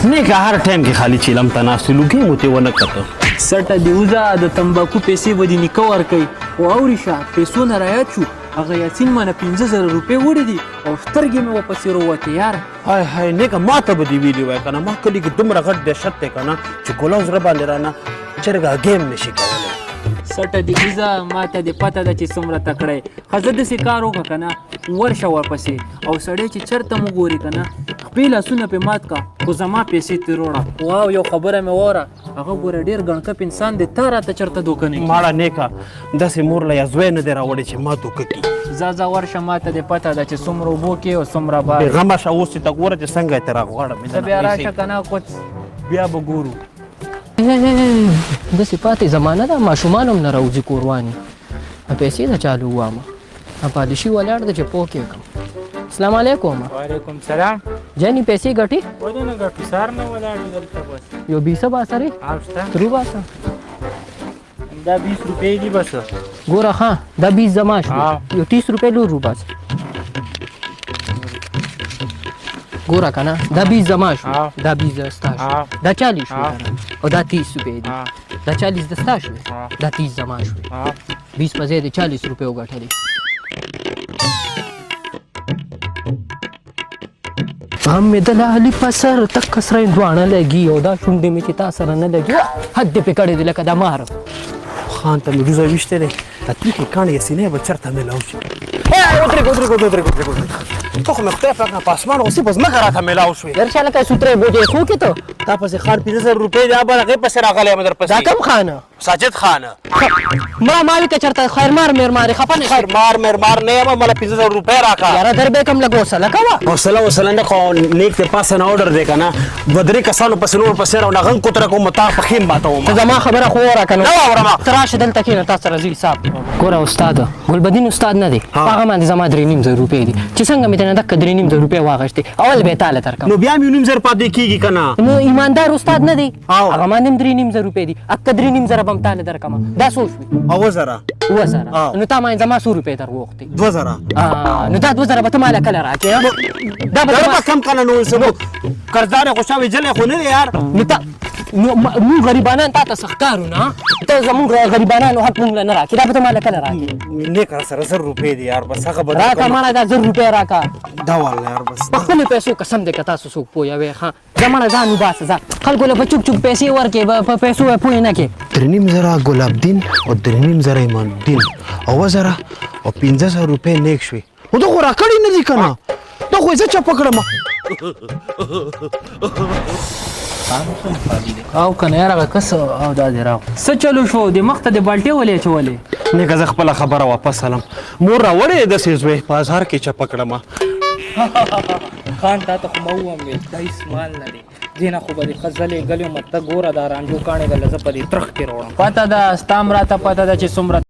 نیکه هر ټایم کې خالی چیلم ته ناست لوګي مو ته ونه کته سټه دی وزه د تمباکو پیسې به دې نیکه ورکوي او اورې شه پیسو نه رایاد شو هغه یاسین مانه 15,000 روپۍ وړي دي او سترګې مې ورپسې وروتې یاره هاي هاي نیکه ما ته به دې ویلي وای که نه ما کلي کې دومره غټ دهشت دی که نه چې ګولا زړه باندې رانه چرګه ګیم نشي کولی سټه دی وزه ما ته دې پته ده چې څومره تکړه یې ښه زه داسې کار وکړه که نه ورشه ورپسې او سړی چې چېرته مو ګوري که نه خپې لاسونه پې مات کا خو زما پیسې ترې وړه واو یو خبره مې واوره هغه ګوره ډېر ګڼکپ انسان دی تا راته چېرته دوکه نه ماړه نیکه داسې مور له یا زوی نه دی راوړی چې ما دوکه کړي ځه ورشه ما ته دې پته ده چې څومره اوبو کې او څومره بار بېغمه شه اوس چې ته ګوره چې څنګه یې ترې راغواړم ته بیا راشه که نه کوڅ بیا به ګورو داسې پاتې زمانه ده ماشومان هم نه راوځي کوروانې پیسې د چالو وامه پالیشي ولاړ ده چې پوه کېږم السلام علیکم وعلیکم سلام جاني پیسې ګټې ولې نه ګټو سار نه ولاړ دلته بس یو 20 باسه او شته ترو باسه دا 20 روپۍ دي بس ګوره ښه دا 20 زما شو یو 30 روپۍ لور روباسه ګوره که نه دا 20 زما شو دا 20 ستا شو دا 40 شو او دا 30 روپۍ دي دا 40 د ستا شو دا 30 زما شو 20 په ځای د 40 روپۍ وګټلې هم مې د لالي په سر تک سره هندوانه لګي او دا شونډې مې چې تا سره نه لګي حد دې پې کړی دی لکه دا مار خان ته مې روزه ویشتی دی دا تریخې کاڼې یې سینې به چېرته میلاو شي ودرېږه ته خو مې خدای پاک نه په اسمان غوسې په ځمکه راته میلاو شوې درشه لکه سوترې بوجې خو کې ته تا پسې خان 15,000 روپۍ دی به هغې پسې راغلی یم درپسې دا کم خانه ساجد خانه ما وی که چېرته خیرمار میرمارې خفه نه خیر مار مېرمار نه یم مله 15,000 روپۍ راکړه یاره در به کم لږ حوصله کوه حوصله وصله نه خو نیک د پاسه نه اوډر دی که نه دوه درې کسانو پسې نور پسې راوړه غږ کوتره کوم تا پښې م ماتوم ته زما خبره خو وره که نه نه واورم ته راشه دلته کښېنه تا سره زه حساب ګوره استاده ګلبدین استاد نه دی هغه باندې زما 3,500 روپۍ دي چې څنګه مې ترې نه دقه 3,500 روپۍ واخیستې اول به یې تاله درکړم نو بیا مې 9,000 پاتې کېږي که نه نو ایماندار استاد نه دی هغه باندې هم 3,500 روپۍ دي اکه 3,500 به هم تاله درکړم دا څو شوې 2,000 2,000 نو تا باندې زما 100 روپۍ در وغوښتې 2,000 نو دا 2,000 به ته ماله کله راکړې دا به به کم کنه نو قرضدار یې خو شوی جلی خو نه دی یار نو ته مونږ غریبانان تا ته سختکارو نه ته زمونږ غریبانانو حق مونږ له نه راکړې دا به ته ماله کله راکړې نیک را سره 100 روپۍ دی یار بس هغه به راکړه ماله دا 100 روپۍ راکړه دا والله یار بس په خپلو پیسو قسم دی که تاسو څوک پوهوئ ښه زه مړه ځان وباسه ځه خلکو له به چوک چوک پیسې ورکړې په پیسو به پوه نه کړې 3,500 ګلابدین او 3,500 ایمانالدین او 2,000 او 15,000 روپۍ نیک شوې نو دا خو راکړې نه دي که نه دا خو یې زه چپه کړم او که نه یار هغه کس او دا دې راغو څه چلو شو د مخ ته د بالټې ولې اچولې نیکه زه خپله خبره واپس الم مور راوړې داسې زوی په ازهر کې چپه کړم خان تا ته خو ما وویل دا اسمال نه دی دې نه خو به دې ښه ځلې ګلې مته ګوره دا رانجو کاڼې به له زه په دې ترخ کې راوړم پته ده ستا هم راته پته ده چې څومره